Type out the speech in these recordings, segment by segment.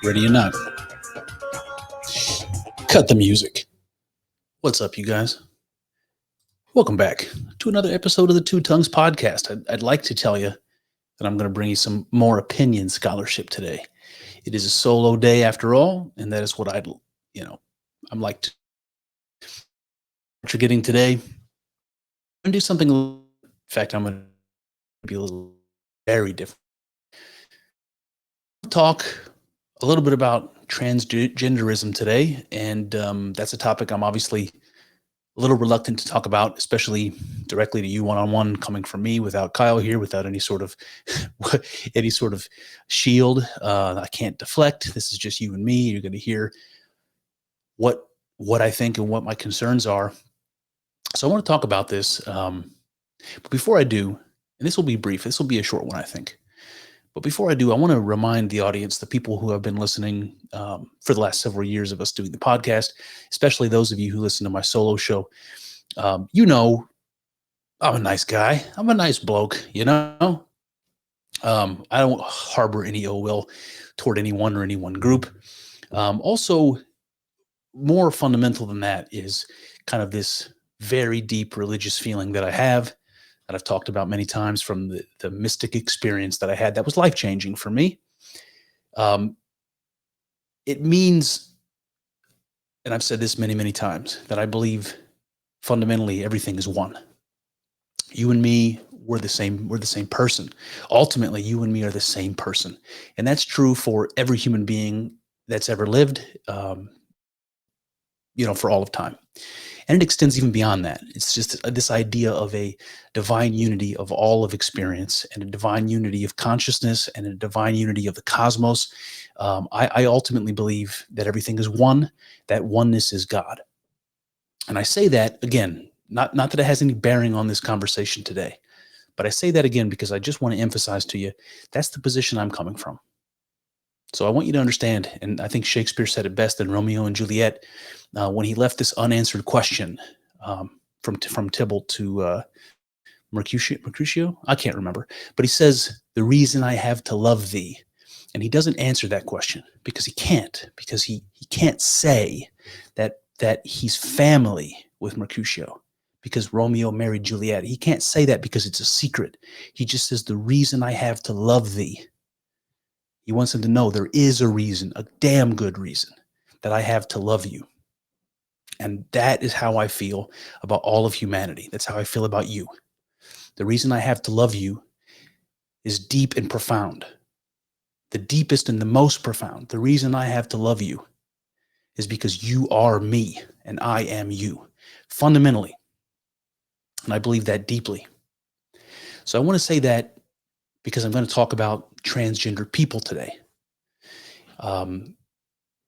Ready or not. Cut the music. What's up, you guys? Welcome back to another episode of the Two Tongues podcast. I'd like to tell you that I'm going to bring you some more opinion scholarship today. It is a solo day after all, and that is what I'm like to. What you're getting today, I'm going to do something. In fact, I'm going to be a little very different. Talk a little bit about transgenderism today, and that's a topic I'm obviously a little reluctant to talk about, especially directly to you one-on-one, coming from me without Kyle here, without any sort of shield. I can't deflect. This is just you and me. You're going to hear what I think and what my concerns are. So I want to talk about this. But before I do, and this will be brief, this will be a short one, I think. But before I do, I want to remind the audience, the people who have been listening for the last several years of us doing the podcast, especially those of you who listen to my solo show, I'm a nice guy. I'm a nice bloke, I don't harbor any ill will toward anyone or any one group. Also, more fundamental than that is kind of this very deep religious feeling that I have, that I've talked about many times, from the mystic experience that I had that was life-changing for me. It means, and I've said this many, many times, that I believe fundamentally everything is one. You and me, we're the same person. Ultimately, you and me are the same person. And that's true for every human being that's ever lived, for all of time. And it extends even beyond that. It's just this idea of a divine unity of all of experience, and a divine unity of consciousness, and a divine unity of the cosmos. I ultimately believe that everything is one, that oneness is God. And I say that, again, not that it has any bearing on this conversation today, but I say that again because I just want to emphasize to you, that's the position I'm coming from. So I want you to understand, and I think Shakespeare said it best in Romeo and Juliet, when he left this unanswered question from Tybalt to Mercutio? I can't remember. But he says, the reason I have to love thee. And he doesn't answer that question because he can't say that he's family with Mercutio because Romeo married Juliet. He can't say that because it's a secret. He just says, the reason I have to love thee. He wants them to know there is a reason, a damn good reason, that I have to love you. And that is how I feel about all of humanity. That's how I feel about you. The reason I have to love you is deep and profound. The deepest and the most profound. The reason I have to love you is because you are me and I am you, fundamentally. And I believe that deeply. So I want to say that because I'm going to talk about transgender people today.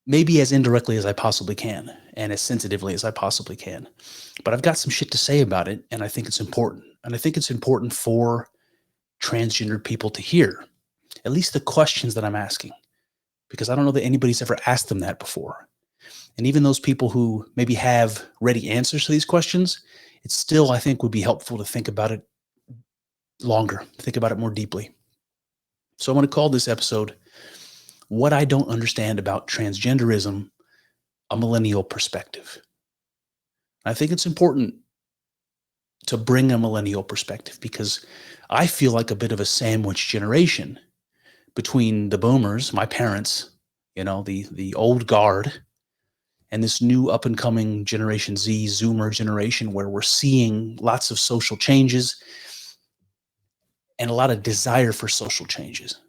Maybe as indirectly as I possibly can, and as sensitively as I possibly can. But I've got some shit to say about it, and I think it's important. And I think it's important for transgender people to hear, at least the questions that I'm asking, because I don't know that anybody's ever asked them that before. And even those people who maybe have ready answers to these questions, it still, I think, would be helpful to think about it longer, think about it more deeply. So I want to call this episode, What I Don't Understand About Transgenderism, a Millennial Perspective. I think it's important to bring a millennial perspective because I feel like a bit of a sandwich generation between the boomers, my parents, the old guard, and this new up-and-coming Generation Z, Zoomer generation, where we're seeing lots of social changes and a lot of desire for social changes.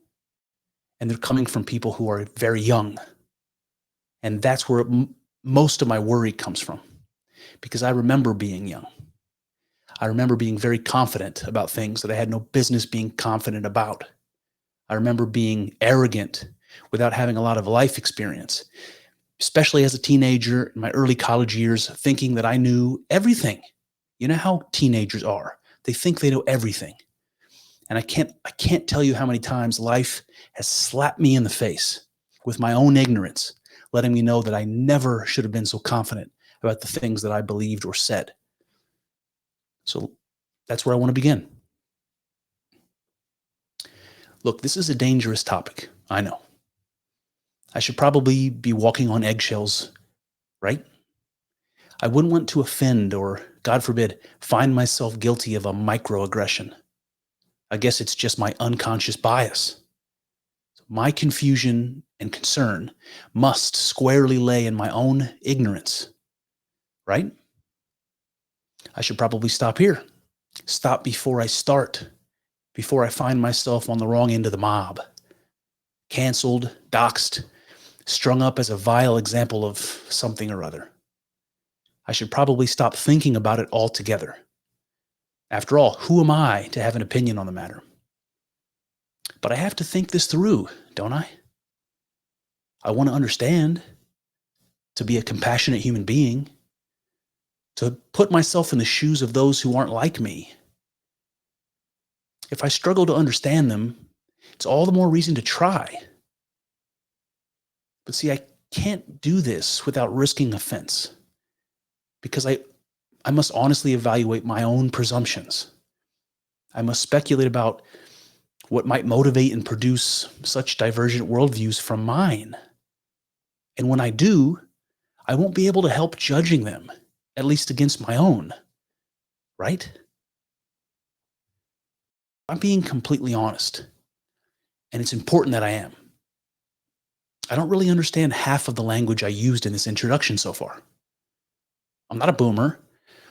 And they're coming from people who are very young. And that's where most of my worry comes from, because I remember being young. I remember being very confident about things that I had no business being confident about. I remember being arrogant without having a lot of life experience, especially as a teenager in my early college years, thinking that I knew everything. You know how teenagers are. They think they know everything. And I can't tell you how many times life has slapped me in the face with my own ignorance, letting me know that I never should have been so confident about the things that I believed or said. So that's where I want to begin. Look, this is a dangerous topic. I know. I should probably be walking on eggshells, right? I wouldn't want to offend or, God forbid, find myself guilty of a microaggression. I guess it's just my unconscious bias. My confusion and concern must squarely lay in my own ignorance, right? I should probably stop here. Stop before I start, before I find myself on the wrong end of the mob. Canceled, doxxed, strung up as a vile example of something or other. I should probably stop thinking about it altogether. After all, who am I to have an opinion on the matter? But I have to think this through, don't I? I want to understand, to be a compassionate human being, to put myself in the shoes of those who aren't like me. If I struggle to understand them, it's all the more reason to try. But see, I can't do this without risking offense, because I must honestly evaluate my own presumptions. I must speculate about what might motivate and produce such divergent worldviews from mine. And when I do, I won't be able to help judging them, at least against my own, right? I'm being completely honest, and it's important that I am. I don't really understand half of the language I used in this introduction so far. I'm not a boomer,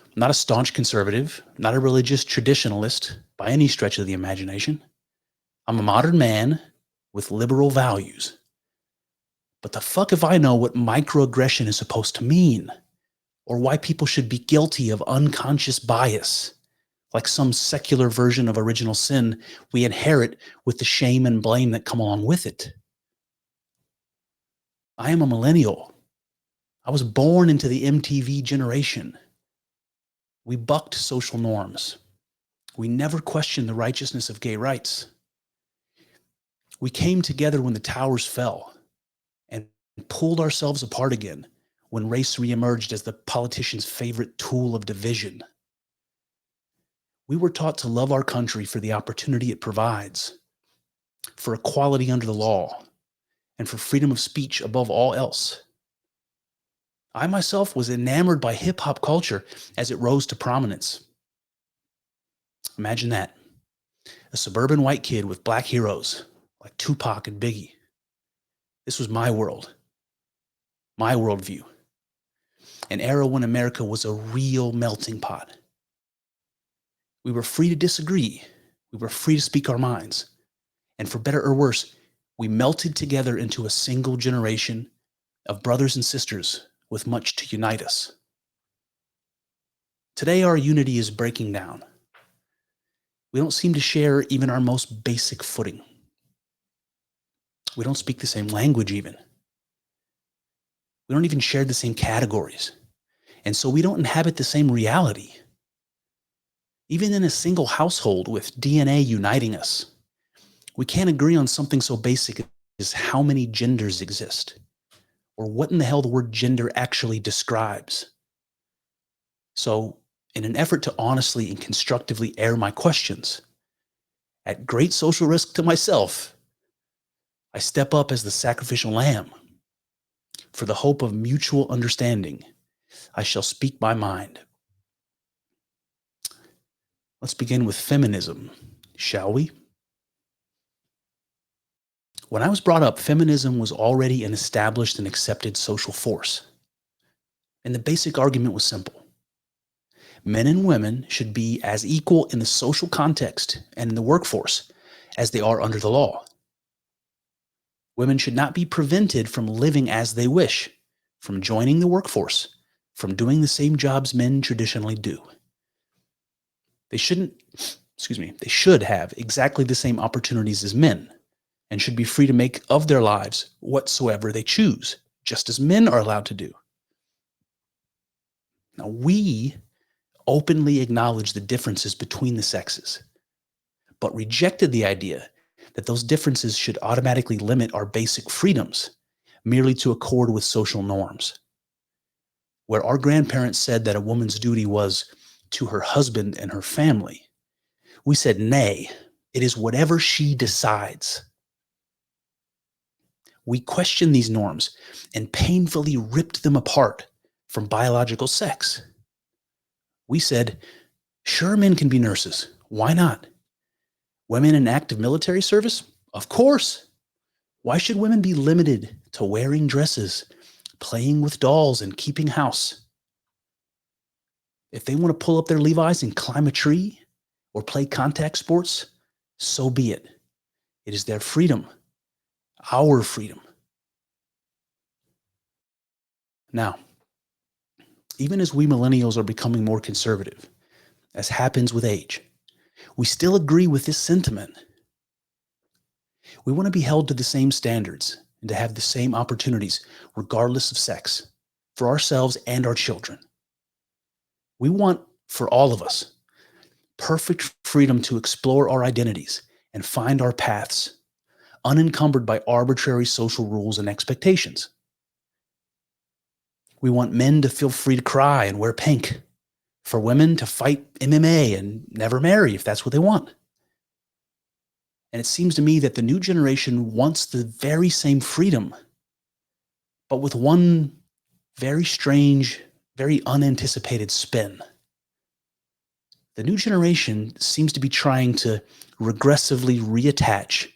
I'm not a staunch conservative, not a religious traditionalist by any stretch of the imagination. I'm a modern man with liberal values. But the fuck if I know what microaggression is supposed to mean, or why people should be guilty of unconscious bias, like some secular version of original sin we inherit with the shame and blame that come along with it. I am a millennial. I was born into the MTV generation. We bucked social norms. We never questioned the righteousness of gay rights. We came together when the towers fell and pulled ourselves apart again when race reemerged as the politician's favorite tool of division. We were taught to love our country for the opportunity it provides, for equality under the law, and for freedom of speech above all else. I myself was enamored by hip-hop culture as it rose to prominence. Imagine that. A suburban white kid with black heroes like Tupac and Biggie. This was my world, my worldview. An era when America was a real melting pot. We were free to disagree. We were free to speak our minds. And for better or worse, we melted together into a single generation of brothers and sisters with much to unite us. Today, our unity is breaking down. We don't seem to share even our most basic footing. We don't speak the same language even. We don't even share the same categories. And so we don't inhabit the same reality. Even in a single household with DNA uniting us, we can't agree on something so basic as how many genders exist, or what in the hell the word gender actually describes. So, in an effort to honestly and constructively air my questions, at great social risk to myself, I step up as the sacrificial lamb. For the hope of mutual understanding, I shall speak my mind. Let's begin with feminism, shall we? When I was brought up, feminism was already an established and accepted social force. And the basic argument was simple. Men and women should be as equal in the social context and in the workforce as they are under the law. Women should not be prevented from living as they wish, from joining the workforce, from doing the same jobs men traditionally do. They should have exactly the same opportunities as men and should be free to make of their lives whatsoever they choose, just as men are allowed to do. Now, we openly acknowledge the differences between the sexes, but rejected the idea that those differences should automatically limit our basic freedoms merely to accord with social norms. Where our grandparents said that a woman's duty was to her husband and her family, we said, nay, it is whatever she decides. We questioned these norms and painfully ripped them apart from biological sex. We said, sure, men can be nurses. Why not? Women in active military service? Of course. Why should women be limited to wearing dresses, playing with dolls, and keeping house? If they want to pull up their Levi's and climb a tree or play contact sports, so be it. It is their freedom, our freedom. Now, even as we millennials are becoming more conservative, as happens with age, we still agree with this sentiment. We want to be held to the same standards and to have the same opportunities, regardless of sex, for ourselves and our children. We want, for all of us, perfect freedom to explore our identities and find our paths, unencumbered by arbitrary social rules and expectations. We want men to feel free to cry and wear pink, for women to fight MMA and never marry if that's what they want. And it seems to me that the new generation wants the very same freedom, but with one very strange, very unanticipated spin. The new generation seems to be trying to regressively reattach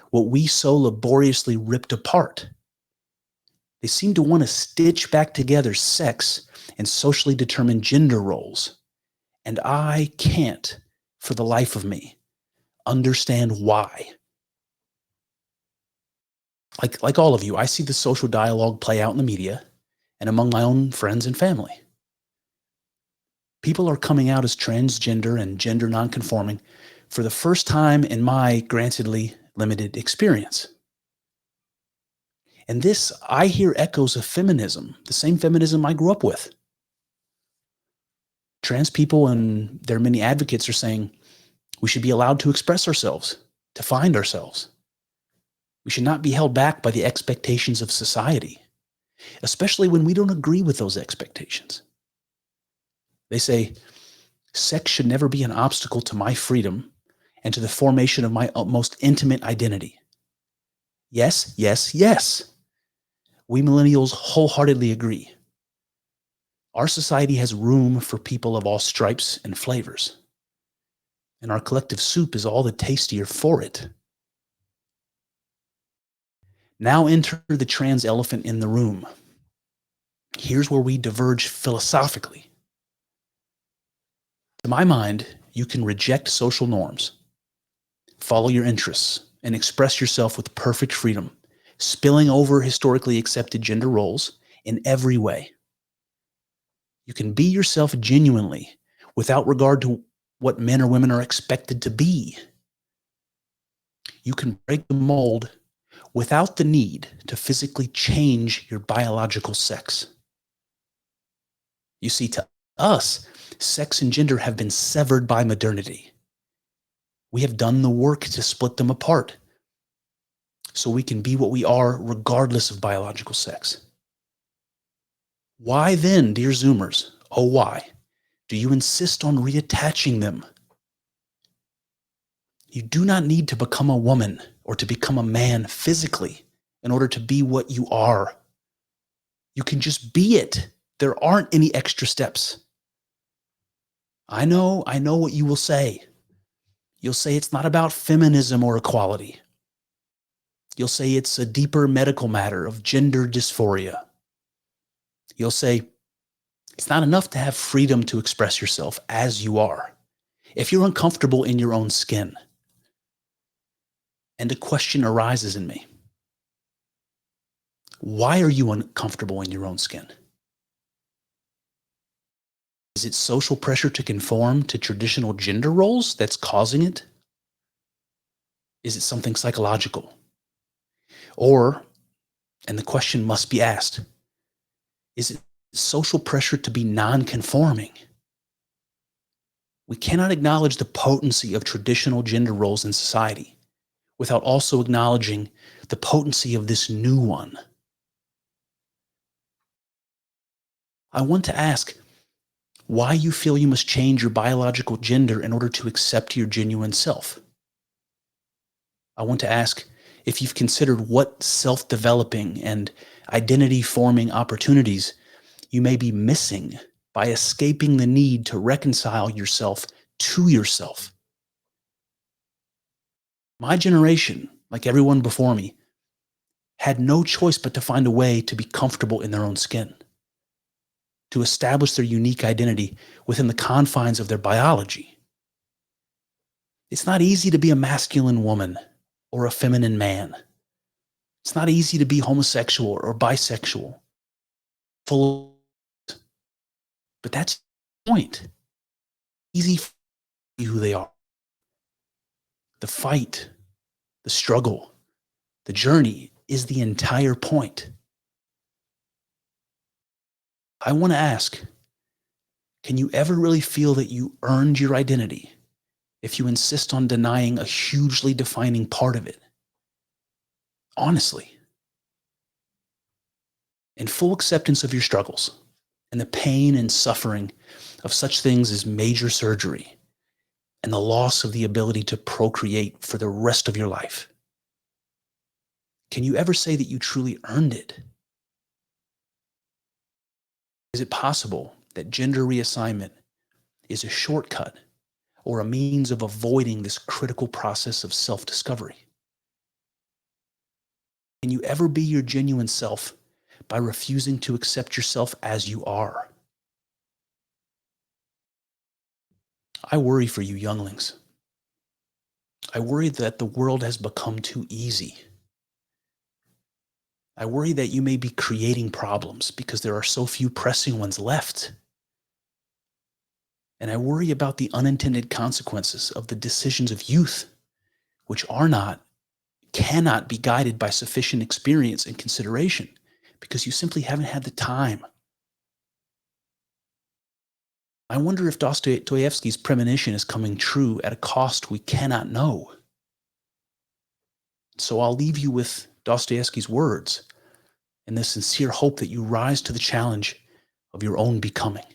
what we so laboriously ripped apart. They seem to want to stitch back together sex and socially determined gender roles. And I can't, for the life of me, understand why. Like all of you, I see the social dialogue play out in the media and among my own friends and family. People are coming out as transgender and gender nonconforming for the first time in my, grantedly, limited experience. And this, I hear echoes of feminism, the same feminism I grew up with. Trans people and their many advocates are saying we should be allowed to express ourselves, to find ourselves. We should not be held back by the expectations of society, especially when we don't agree with those expectations. They say, sex should never be an obstacle to my freedom and to the formation of my most intimate identity. Yes, yes, yes. We millennials wholeheartedly agree. Our society has room for people of all stripes and flavors, and our collective soup is all the tastier for it. Now enter the trans elephant in the room. Here's where we diverge philosophically. To my mind, you can reject social norms, follow your interests, and express yourself with perfect freedom, spilling over historically accepted gender roles in every way. You can be yourself genuinely without regard to what men or women are expected to be. You can break the mold without the need to physically change your biological sex. You see, to us, sex and gender have been severed by modernity. We have done the work to split them apart so we can be what we are regardless of biological sex. Why then, dear Zoomers, oh why, do you insist on reattaching them? You do not need to become a woman or to become a man physically in order to be what you are. You can just be it. There aren't any extra steps. I know what you will say. You'll say it's not about feminism or equality. You'll say it's a deeper medical matter of gender dysphoria. You'll say it's not enough to have freedom to express yourself as you are, if you're uncomfortable in your own skin. And a question arises in me. Why are you uncomfortable in your own skin? Is it social pressure to conform to traditional gender roles that's causing it? Is it something psychological? Or, and the question must be asked, is it social pressure to be non-conforming? We cannot acknowledge the potency of traditional gender roles in society without also acknowledging the potency of this new one. I want to ask why you feel you must change your biological gender in order to accept your genuine self. I want to ask if you've considered what self-developing and identity-forming opportunities you may be missing by escaping the need to reconcile yourself to yourself. My generation, like everyone before me, had no choice but to find a way to be comfortable in their own skin, to establish their unique identity within the confines of their biology. It's not easy to be a masculine woman or a feminine man. It's not easy to be homosexual or bisexual. Full, but that's the point. Easy for who they are. The fight, the struggle, the journey is the entire point. I want to ask, can you ever really feel that you earned your identity if you insist on denying a hugely defining part of it? Honestly. In full acceptance of your struggles and the pain and suffering of such things as major surgery and the loss of the ability to procreate for the rest of your life, can you ever say that you truly earned it? Is it possible that gender reassignment is a shortcut or a means of avoiding this critical process of self-discovery? Can you ever be your genuine self by refusing to accept yourself as you are? I worry for you younglings. I worry that the world has become too easy. I worry that you may be creating problems because there are so few pressing ones left. And I worry about the unintended consequences of the decisions of youth, which cannot be guided by sufficient experience and consideration because you simply haven't had the time. I wonder if Dostoevsky's premonition is coming true at a cost we cannot know. So I'll leave you with Dostoevsky's words and the sincere hope that you rise to the challenge of your own becoming.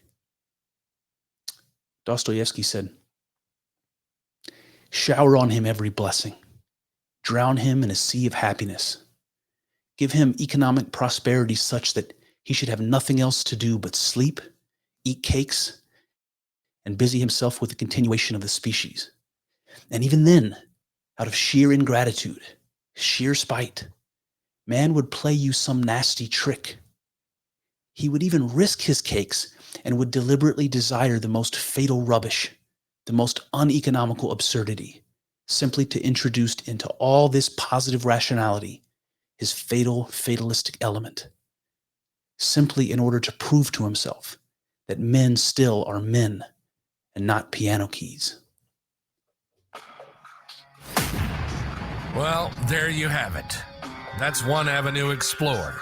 Dostoevsky said, "Shower on him every blessing. Drown him in a sea of happiness. Give him economic prosperity such that he should have nothing else to do but sleep, eat cakes, and busy himself with the continuation of the species. And even then, out of sheer ingratitude, sheer spite, man would play you some nasty trick. He would even risk his cakes and would deliberately desire the most fatal rubbish, the most uneconomical absurdity, simply to introduce into all this positive rationality his fatalistic element, simply in order to prove to himself that men still are men and not piano keys." Well, there you have it. That's one avenue explored.